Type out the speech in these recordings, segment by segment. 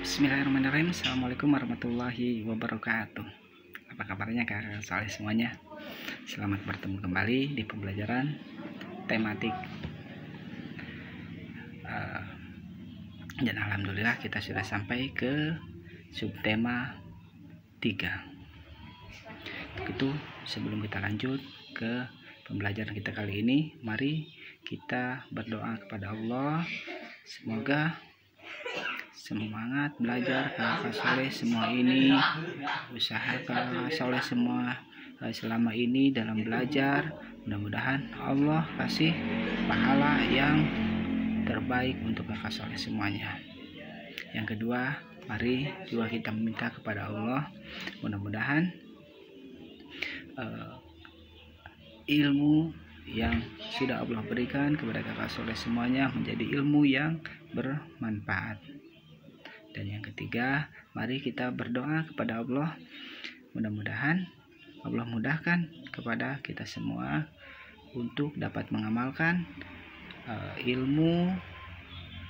Bismillahirrahmanirrahim. Assalamualaikum warahmatullahi wabarakatuh. Apa kabarnya kakak soleh semuanya? Selamat bertemu kembali di pembelajaran tematik. Dan alhamdulillah kita sudah sampai ke subtema 3. Itu sebelum kita lanjut ke pembelajaran kita kali ini, mari kita berdoa kepada Allah. Semoga semangat belajar kakak soleh semua ini, usaha kakak soleh semua selama ini dalam belajar, mudah-mudahan Allah kasih pahala yang terbaik untuk kakak soleh semuanya. Yang kedua, mari juga kita meminta kepada Allah, mudah-mudahan ilmu yang sudah Allah berikan kepada kakak soleh semuanya menjadi ilmu yang bermanfaat. Dan yang ketiga, mari kita berdoa kepada Allah, mudah-mudahan Allah mudahkan kepada kita semua untuk dapat mengamalkan ilmu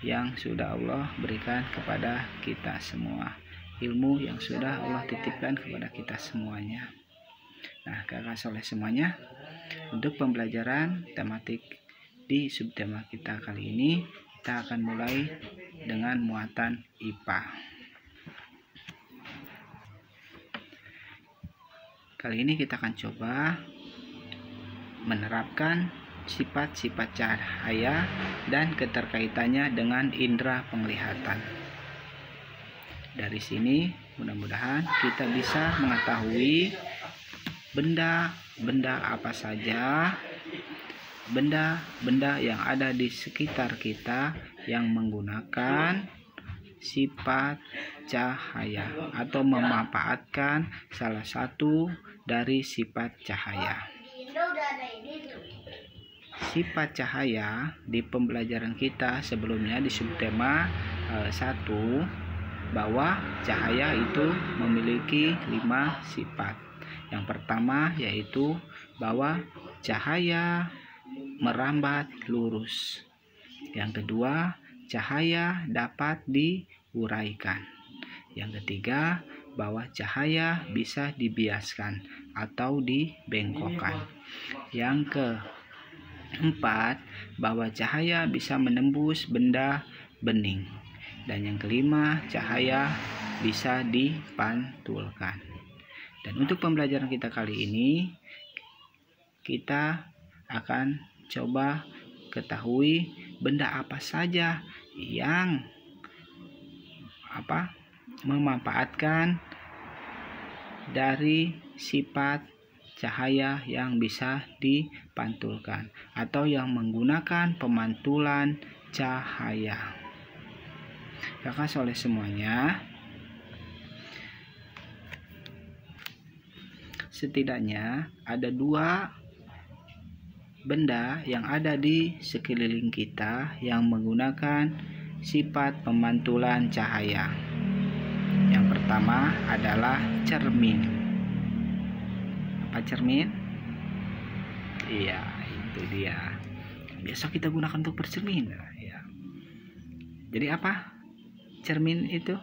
yang sudah Allah berikan kepada kita semua, ilmu yang sudah Allah titipkan kepada kita semuanya. Nah, kakak soleh semuanya, untuk pembelajaran tematik di subtema kita kali ini, kita akan mulai dengan muatan IPA. Kali ini kita akan coba menerapkan sifat-sifat cahaya dan keterkaitannya dengan indera penglihatan. Dari sini mudah-mudahan kita bisa mengetahui benda-benda apa saja, benda-benda yang ada di sekitar kita yang menggunakan sifat cahaya atau memanfaatkan salah satu dari sifat cahaya. Sifat cahaya di pembelajaran kita sebelumnya di subtema 1, bahwa cahaya itu memiliki 5 sifat. Yang pertama yaitu bahwa cahaya merambat lurus. Yang kedua, cahaya dapat diuraikan. Yang ketiga, bahwa cahaya bisa dibiaskan atau dibengkokkan. Yang keempat, bahwa cahaya bisa menembus benda bening. Dan yang kelima, cahaya bisa dipantulkan. Dan untuk pembelajaran kita kali ini, kita akan coba ketahui benda apa saja yang memanfaatkan dari sifat cahaya yang bisa dipantulkan atau yang menggunakan pemantulan cahaya. Kakak soleh semuanya, setidaknya ada 2 benda yang ada di sekeliling kita yang menggunakan sifat pemantulan cahaya. Yang pertama adalah cermin. Apa cermin? Iya, itu dia. Biasa kita gunakan untuk bercermin. Ya. Jadi apa cermin itu?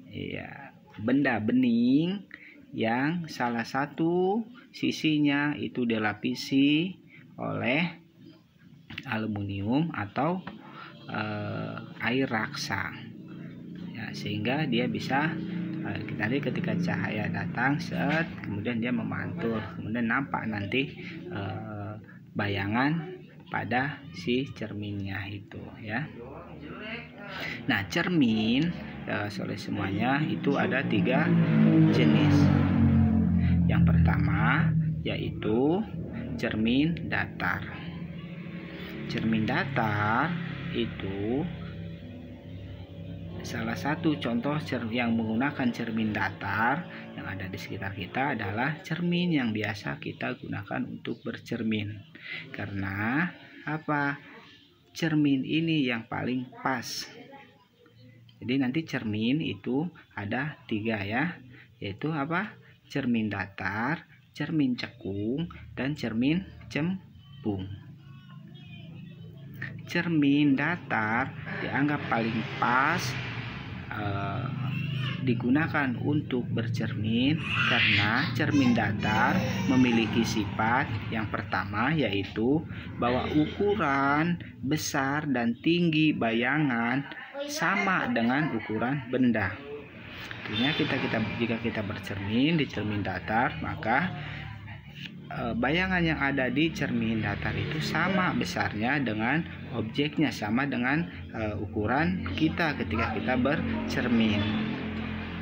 Iya, benda bening yang salah satu sisinya itu dilapisi oleh aluminium atau air raksa, ya, sehingga dia bisa nanti ketika cahaya datang kemudian dia memantul, kemudian nampak nanti bayangan pada si cerminnya itu, ya. Nah, cermin soleh semuanya itu ada 3 jenis. Yang pertama yaitu cermin datar. Cermin datar itu salah satu contoh yang menggunakan cermin datar yang ada di sekitar kita adalah cermin yang biasa kita gunakan untuk bercermin. Karena apa? Cermin ini yang paling pas. Jadi nanti cermin itu ada 3 ya, yaitu apa? Cermin datar, cermin cekung, dan cermin cembung. Cermin datar dianggap paling pas digunakan untuk bercermin karena cermin datar memiliki sifat yang pertama, yaitu bahwa ukuran besar dan tinggi bayangan sama dengan ukuran benda. Artinya jika kita bercermin di cermin datar, maka bayangan yang ada di cermin datar itu sama besarnya dengan objeknya, sama dengan ukuran kita ketika kita bercermin.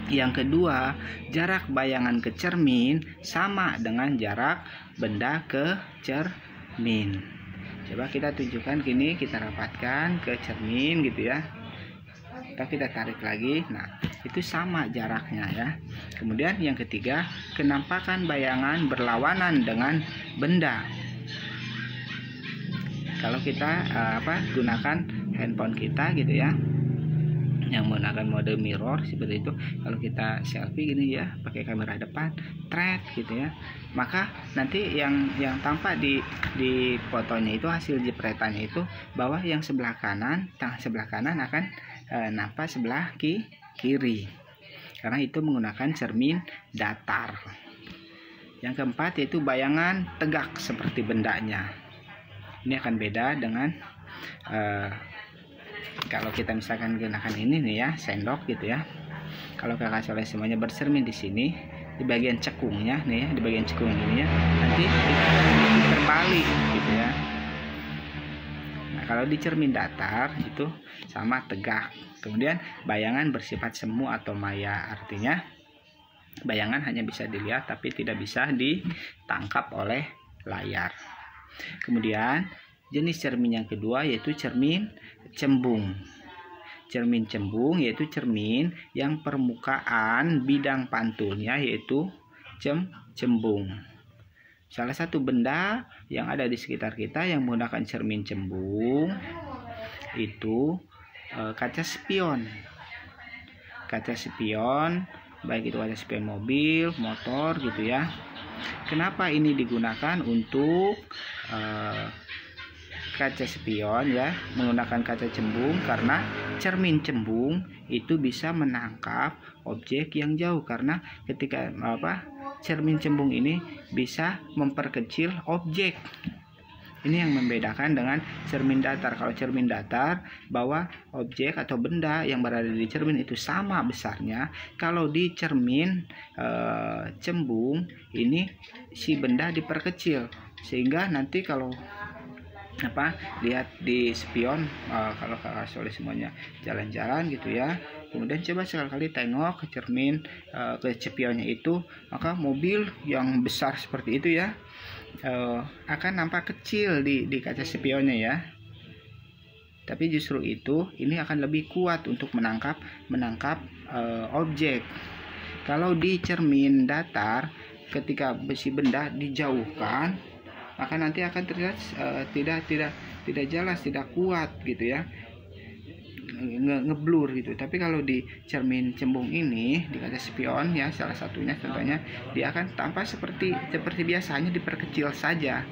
Yang kedua, jarak bayangan ke cermin sama dengan jarak benda ke cermin. Coba kita tunjukkan gini, kita rapatkan ke cermin gitu ya. Atau kita tarik lagi. Nah, itu sama jaraknya ya. Kemudian yang ketiga, kenampakan bayangan berlawanan dengan benda. Kalau kita gunakan handphone kita gitu ya, yang menggunakan mode mirror seperti itu, kalau kita selfie gini ya pakai kamera depan thread gitu ya, maka nanti yang tampak di fotonya itu, hasil jepretannya itu, bahwa yang sebelah kanan akan nampak sebelah kiri karena itu menggunakan cermin datar. Yang keempat yaitu bayangan tegak seperti bendanya. Ini akan beda dengan kalau kita misalkan gunakan ini nih ya, sendok gitu ya. Kalau Kakak Soleh semuanya bercermin di sini, di bagian cekungnya nih ya, di bagian cekung ini ya, nanti terbalik gitu ya. Nah, kalau di cermin datar itu sama tegak. Kemudian bayangan bersifat semu atau maya, artinya bayangan hanya bisa dilihat tapi tidak bisa ditangkap oleh layar. Kemudian jenis cermin yang kedua yaitu cermin cembung. Cermin cembung yaitu cermin yang permukaan bidang pantulnya yaitu cembung. Salah satu benda yang ada di sekitar kita yang menggunakan cermin cembung itu kaca spion. Kaca spion, baik itu kaca spion mobil, motor gitu ya. Kenapa ini digunakan untuk kaca spion ya, menggunakan kaca cembung? Karena cermin cembung itu bisa menangkap objek yang jauh, karena ketika cermin cembung ini bisa memperkecil objek. Ini yang membedakan dengan cermin datar. Kalau cermin datar, bahwa objek atau benda yang berada di cermin itu sama besarnya. Kalau di cermin cembung ini si benda diperkecil, sehingga nanti kalau lihat di spion, kalau Kakak Soleh semuanya jalan-jalan gitu ya, kemudian coba sekali-kali tengok ke cermin ke spionnya itu, maka mobil yang besar seperti itu ya akan nampak kecil di kaca spionnya ya. Tapi justru ini akan lebih kuat untuk menangkap objek. Kalau di cermin datar, ketika besi benda dijauhkan, maka nanti akan terlihat tidak jelas, tidak kuat gitu ya, ngeblur gitu. Tapi kalau di cermin cembung ini, di kaca spion ya, salah satunya contohnya, dia akan tampak seperti biasanya, diperkecil saja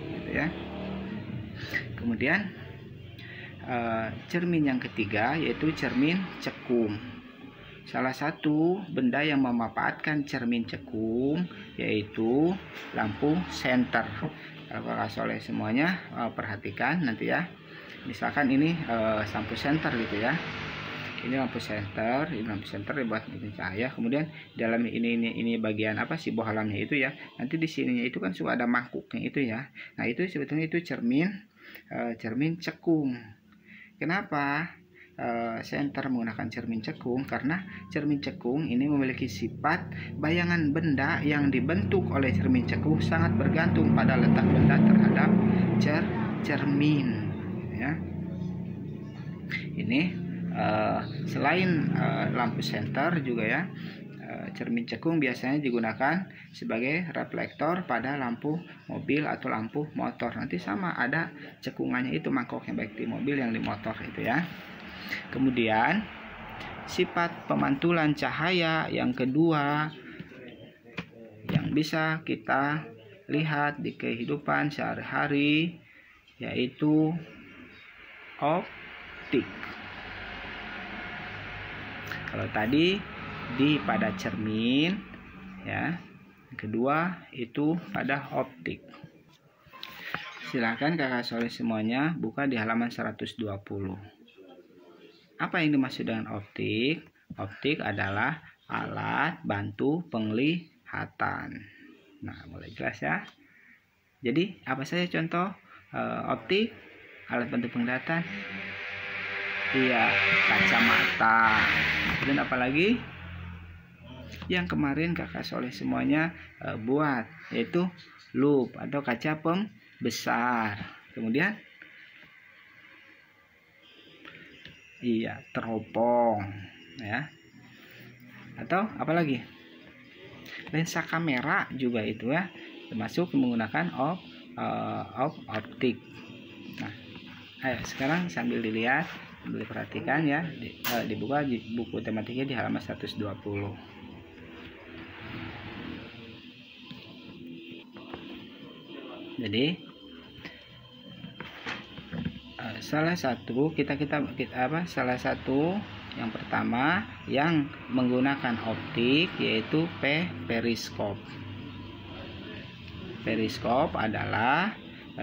gitu ya. Kemudian cermin yang ketiga yaitu cermin cekung. Salah satu benda yang memanfaatkan cermin cekung yaitu lampu senter. Kalau Kakak Soleh semuanya perhatikan nanti ya. Misalkan ini lampu senter gitu ya. Ini lampu senter dibuat ini cahaya. Kemudian dalam ini bagian si bohlamnya itu ya. Nanti di sininya itu kan suka ada mangkuknya itu ya. Nah, itu sebetulnya itu cermin cekung. Kenapa senter menggunakan cermin cekung? Karena cermin cekung ini memiliki sifat bayangan benda yang dibentuk oleh cermin cekung sangat bergantung pada letak benda terhadap cermin ya. Ini selain lampu senter juga ya, cermin cekung biasanya digunakan sebagai reflektor pada lampu mobil atau lampu motor. Nanti sama ada cekungannya itu, mangkoknya, baik di mobil yang di motor itu ya. Kemudian sifat pemantulan cahaya yang kedua yang bisa kita lihat di kehidupan sehari-hari yaitu optik. Kalau tadi di pada cermin, ya. Yang kedua itu pada optik. Silakan kakak soleh semuanya buka di halaman 120. Apa yang dimaksud dengan optik? Optik adalah alat bantu penglihatan. Nah, mulai jelas ya. Jadi apa saja contoh optik, alat bantu penglihatan? Iya, kacamata. Dan apalagi yang kemarin kakak soleh semuanya buat, yaitu lup atau kaca pembesar. Kemudian iya, teropong, ya. Atau apalagi? Lensa kamera juga itu ya, termasuk menggunakan optik. Nah, ayo sekarang sambil dilihat, boleh perhatikan ya, dibuka buku tematiknya di halaman 120. Jadi salah satu salah satu yang pertama yang menggunakan optik yaitu periskop. Periskop adalah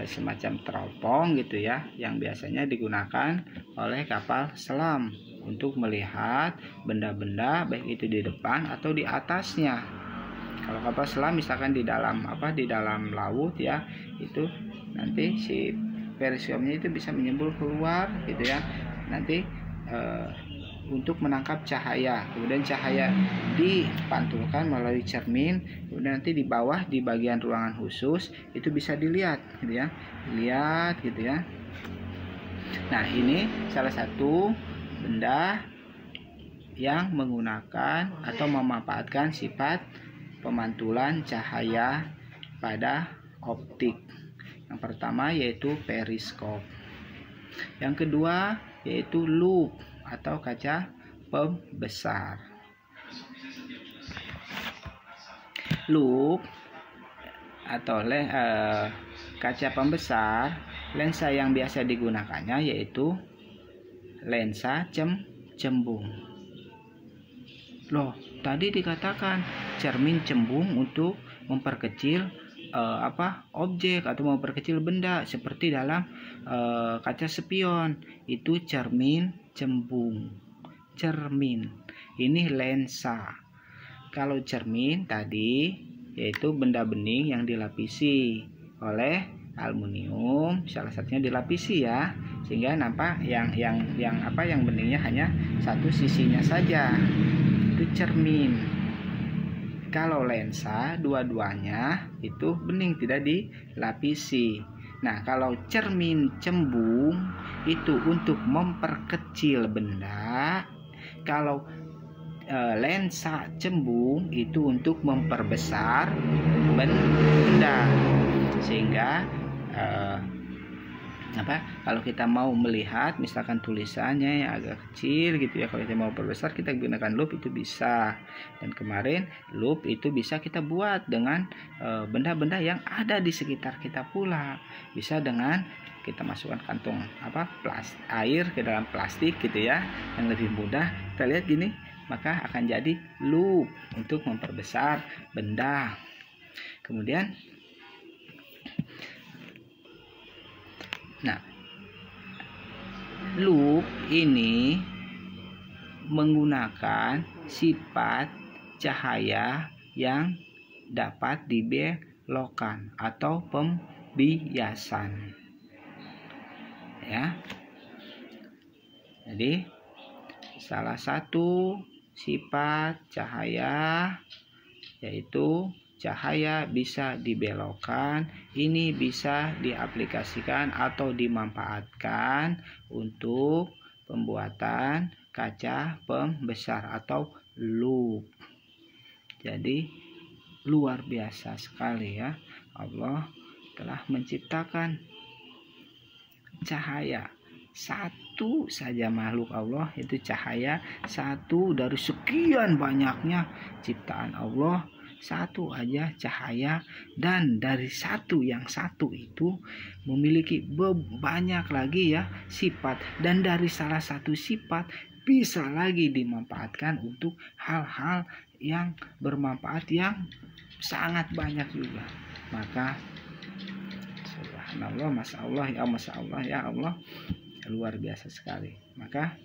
semacam teropong gitu ya, yang biasanya digunakan oleh kapal selam untuk melihat benda-benda baik itu di depan atau di atasnya. Kalau kapal selam misalkan di dalam laut ya, itu nanti si periskopnya itu bisa menyembul keluar gitu ya, nanti untuk menangkap cahaya. Kemudian cahaya dipantulkan melalui cermin, kemudian nanti di bawah di bagian ruangan khusus itu bisa dilihat gitu ya, lihat gitu ya. Nah, ini salah satu benda yang menggunakan atau memanfaatkan sifat pemantulan cahaya pada optik. Yang pertama yaitu periskop. Yang kedua yaitu lup atau kaca pembesar. Lup atau kaca pembesar, lensa yang biasa digunakannya yaitu lensa cembung. Loh, tadi dikatakan cermin cembung untuk memperkecil objek atau memperkecil benda seperti dalam kaca spion. Itu cermin cembung. Cermin ini lensa. Kalau cermin tadi yaitu benda bening yang dilapisi oleh aluminium, salah satunya dilapisi ya, sehingga nampak yang beningnya hanya satu sisinya saja. Itu cermin. Kalau lensa dua-duanya itu bening, tidak dilapisi. Nah, kalau cermin cembung itu untuk memperkecil benda. Kalau lensa cembung itu untuk memperbesar benda. Sehingga kalau kita mau melihat misalkan tulisannya yang agak kecil gitu ya, kalau kita mau perbesar kita gunakan lup itu bisa. Dan kemarin lup itu bisa kita buat dengan benda-benda yang ada di sekitar kita pula. Bisa dengan kita masukkan kantong air ke dalam plastik gitu ya, yang lebih mudah. Kita lihat gini, maka akan jadi lup untuk memperbesar benda. Kemudian lup ini menggunakan sifat cahaya yang dapat dibelokkan atau pembiasan. Ya. Jadi salah satu sifat cahaya yaitu cahaya bisa dibelokkan. Ini bisa diaplikasikan atau dimanfaatkan untuk pembuatan kaca pembesar atau lup. Jadi luar biasa sekali ya, Allah telah menciptakan cahaya. Satu saja makhluk Allah itu cahaya, satu dari sekian banyaknya ciptaan Allah, satu aja cahaya, dan dari satu yang satu itu memiliki banyak lagi ya sifat, dan dari salah satu sifat bisa lagi dimanfaatkan untuk hal-hal yang bermanfaat yang sangat banyak juga. Maka subhanallah, masya Allah ya Allah, luar biasa sekali. Maka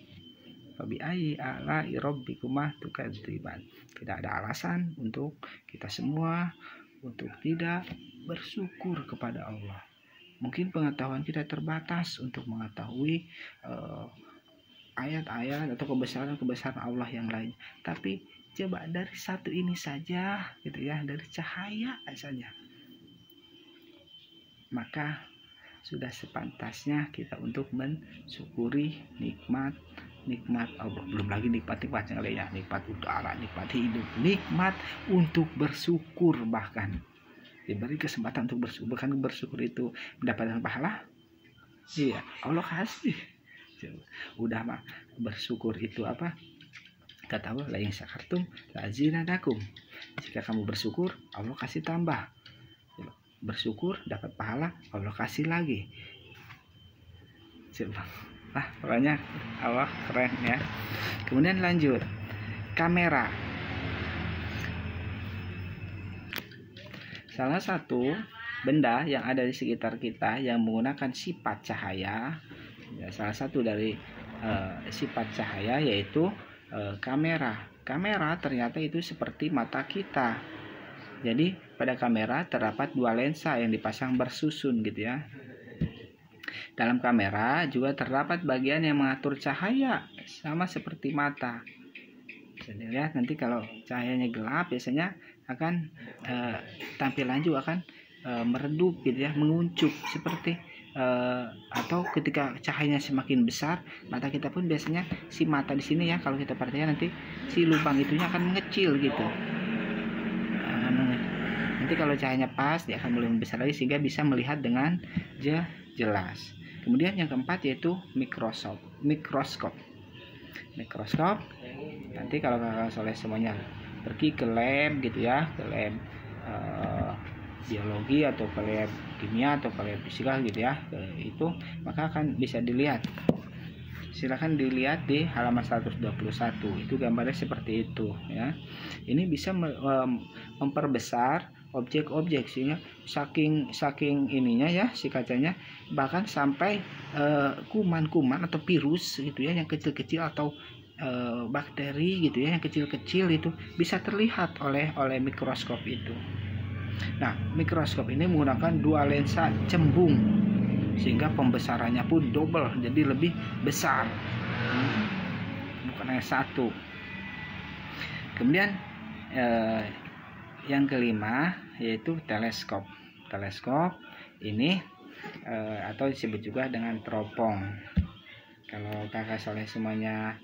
fabi'ayyi ala'i rabbikuma tukadziban. Tidak ada alasan untuk kita semua untuk tidak bersyukur kepada Allah. Mungkin pengetahuan kita terbatas untuk mengetahui ayat-ayat atau kebesaran Allah yang lain. Tapi coba dari satu ini saja gitu ya, dari cahaya saja. Maka sudah sepantasnya kita untuk mensyukuri nikmat Allah. Belum lagi nikmat-nikmat yang lainnya, nikmat udara, nikmat hidup, nikmat untuk bersyukur, bahkan diberi kesempatan untuk bersyukur. Bahkan bersyukur itu mendapatkan pahala. Iya, Allah kasih. Udah mah bersyukur itu apa? Kata Allah, la in syakartum la azidannakum. Jika kamu bersyukur, Allah kasih tambah. Bersyukur dapat pahala, Allah kasih lagi. Coba. Pokoknya Allah keren ya. Kemudian lanjut, kamera. Salah satu benda yang ada di sekitar kita yang menggunakan sifat cahaya, ya, salah satu dari sifat cahaya yaitu kamera. Kamera ternyata itu seperti mata kita. Jadi pada kamera terdapat dua lensa yang dipasang bersusun gitu ya. Dalam kamera juga terdapat bagian yang mengatur cahaya, sama seperti mata. Bisa dilihat nanti kalau cahayanya gelap biasanya akan tampilan juga akan meredup gitu ya, menguncup seperti atau ketika cahayanya semakin besar, mata kita pun biasanya si mata di sini ya, kalau kita perhatikan nanti si lubang itunya akan mengecil gitu. Nanti kalau cahayanya pas dia akan mulai membesar lagi sehingga bisa melihat dengan jelas. Kemudian yang keempat yaitu mikroskop. Nanti kalau kakak soleh semuanya pergi ke lab gitu ya, ke lab biologi atau ke lab kimia atau ke lab fisika gitu ya, itu maka akan bisa dilihat. Silahkan dilihat di halaman 121, itu gambarnya seperti itu ya. Ini bisa memperbesar objek-objek sehingga saking ininya ya si kacanya, bahkan sampai kuman-kuman atau virus gitu ya yang kecil-kecil atau bakteri gitu ya yang kecil-kecil itu bisa terlihat oleh mikroskop itu. Nah, mikroskop ini menggunakan dua lensa cembung sehingga pembesarannya pun double, jadi lebih besar, bukan hanya satu. Kemudian yang kelima yaitu teleskop. Teleskop ini atau disebut juga dengan teropong. Kalau kakak soleh semuanya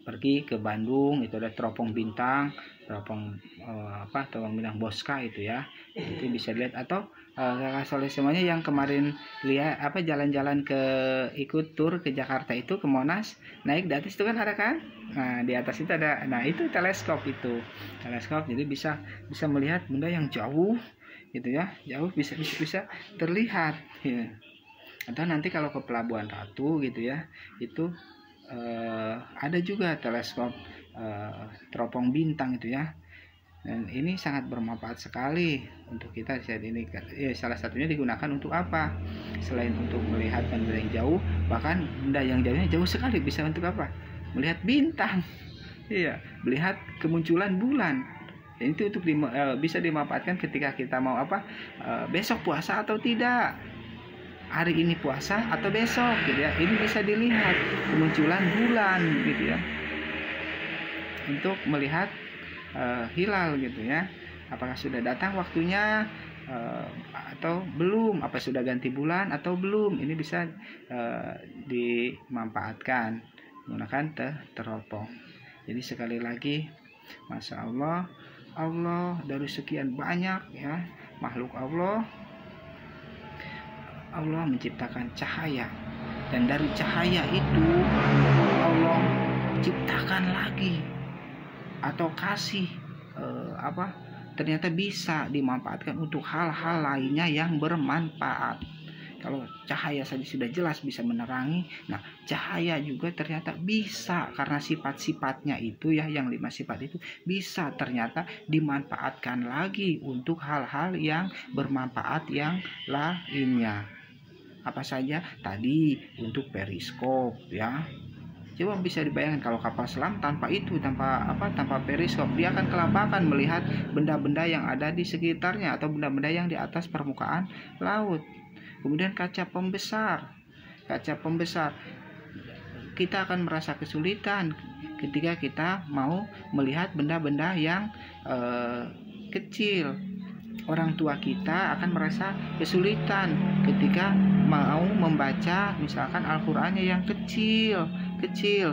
pergi ke Bandung, itu ada teropong bintang, teropong teropong bintang Bosca itu ya, itu bisa lihat. Atau kakak soleh semuanya yang kemarin lihat jalan-jalan ke ikut tur ke Jakarta itu, ke Monas, naik di atas itu kan ada kan, nah di atas itu ada, nah itu teleskop. Itu teleskop jadi bisa melihat benda yang jauh gitu ya, jauh bisa terlihat ya. Atau nanti kalau ke Pelabuhan Ratu gitu ya, itu ada juga teleskop teropong bintang itu ya. Dan ini sangat bermanfaat sekali untuk kita saat ini. Salah satunya digunakan untuk apa? Selain untuk melihat benda yang jauh, bahkan benda yang jauhnya jauh sekali bisa untuk apa? Melihat bintang. Iya, melihat kemunculan bulan. Dan itu untuk bisa dimanfaatkan ketika kita mau besok puasa atau tidak. Hari ini puasa atau besok gitu ya. Ini bisa dilihat kemunculan bulan gitu ya. Untuk melihat hilal gitu ya, apakah sudah datang waktunya atau belum, apa sudah ganti bulan atau belum. Ini bisa dimanfaatkan menggunakan teropong. Jadi sekali lagi, masya Allah, dari sekian banyak ya makhluk Allah menciptakan cahaya, dan dari cahaya itu Allah ciptakan lagi atau kasih ternyata bisa dimanfaatkan untuk hal-hal lainnya yang bermanfaat. Kalau cahaya saja sudah jelas bisa menerangi, nah cahaya juga ternyata bisa, karena sifat-sifatnya itu ya, yang 5 sifat itu bisa ternyata dimanfaatkan lagi untuk hal-hal yang bermanfaat yang lainnya. Apa saja? Tadi untuk periskop ya. Coba bisa dibayangkan kalau kapal selam tanpa periskop, dia akan kelabakan melihat benda-benda yang ada di sekitarnya atau benda-benda yang di atas permukaan laut. Kemudian kaca pembesar, kita akan merasa kesulitan ketika kita mau melihat benda-benda yang kecil. Orang tua kita akan merasa kesulitan ketika mau membaca misalkan Al-Qur'annya yang kecil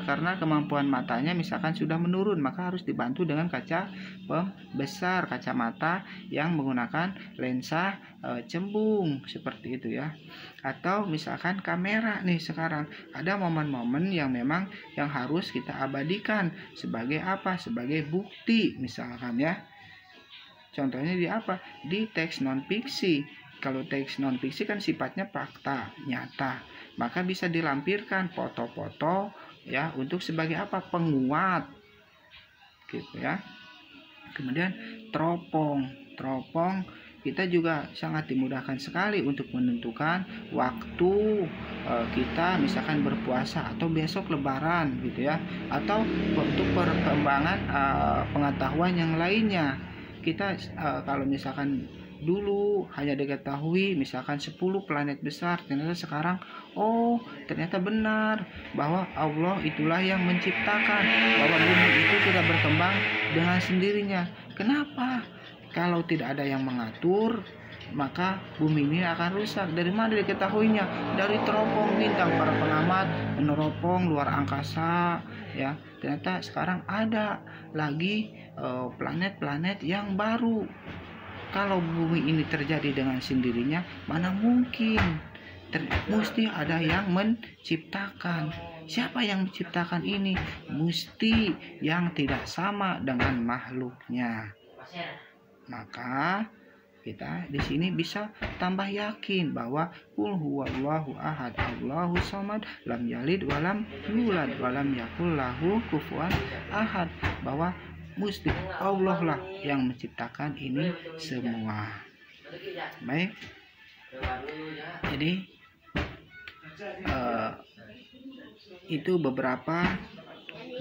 karena kemampuan matanya misalkan sudah menurun, maka harus dibantu dengan kaca pembesar, kacamata yang menggunakan lensa cembung seperti itu ya. Atau misalkan kamera nih, sekarang ada momen-momen yang memang yang harus kita abadikan sebagai apa? Sebagai bukti misalkan ya. Contohnya di apa? Di teks non-fiksi. Kalau teks non-fiksi kan sifatnya fakta, nyata. Maka bisa dilampirkan foto-foto ya untuk sebagai apa? Penguat. Gitu ya. Kemudian teropong kita juga sangat dimudahkan sekali untuk menentukan waktu kita misalkan berpuasa atau besok lebaran gitu ya. Atau untuk perkembangan pengetahuan yang lainnya. Kita kalau misalkan dulu hanya diketahui misalkan 10 planet besar, ternyata sekarang ternyata benar bahwa Allah itulah yang menciptakan, bahwa bumi itu tidak berkembang dengan sendirinya. Kenapa? Kalau tidak ada yang mengatur, maka bumi ini akan rusak. Dari mana diketahuinya? Dari teropong bintang. Para pengamat meneropong luar angkasa ya. Ternyata sekarang ada lagi planet-planet yang baru. Kalau bumi ini terjadi dengan sendirinya, mana mungkin? Mesti ada yang menciptakan. Siapa yang menciptakan ini? Mesti yang tidak sama dengan makhluknya. Maka kita di sini bisa tambah yakin bahwa qul huwallahu ahad, Allahu samad, lam yalid walam yulad walam yakul lahu kufuwan ahad, bahwa mesti Allah lah yang menciptakan ini semua. Baik. Jadi itu beberapa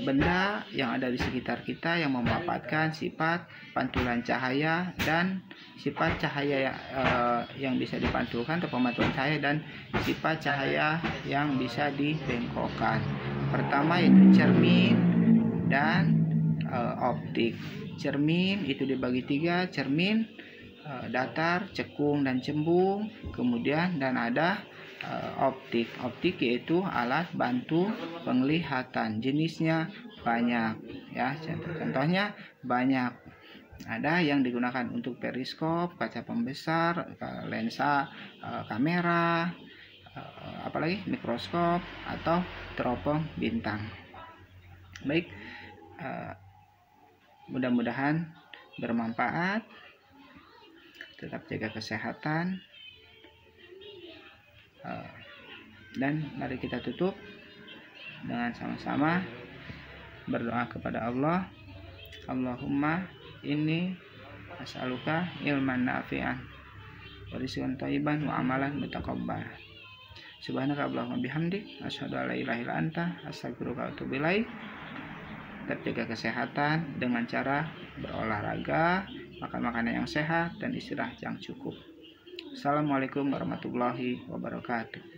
benda yang ada di sekitar kita yang memanfaatkan sifat pantulan cahaya dan sifat cahaya yang bisa dipantulkan atau pemantulan cahaya, dan sifat cahaya yang bisa dibengkokkan. Pertama yaitu cermin dan optik. Cermin itu dibagi 3, cermin datar, cekung, dan cembung. Kemudian dan ada optik. Optik yaitu alat bantu penglihatan. Jenisnya banyak ya. Contohnya banyak. Ada yang digunakan untuk periskop, kaca pembesar, lensa kamera, apalagi mikroskop atau teropong bintang. Baik, mudah-mudahan bermanfaat. Tetap jaga kesehatan. Dan mari kita tutup dengan sama-sama berdoa kepada Allah. Allahumma inni as'aluka ilman nafi'an wa rizqan thayyiban wa amalan mutaqabbalan. Subhanaka Allahumma bihamdik asyhadu an la ilaha illa anta astaghfiruka wa atubu ilaik. Tetap jaga kesehatan dengan cara berolahraga, makan makanan yang sehat, dan istirahat yang cukup. Assalamualaikum warahmatullahi wabarakatuh.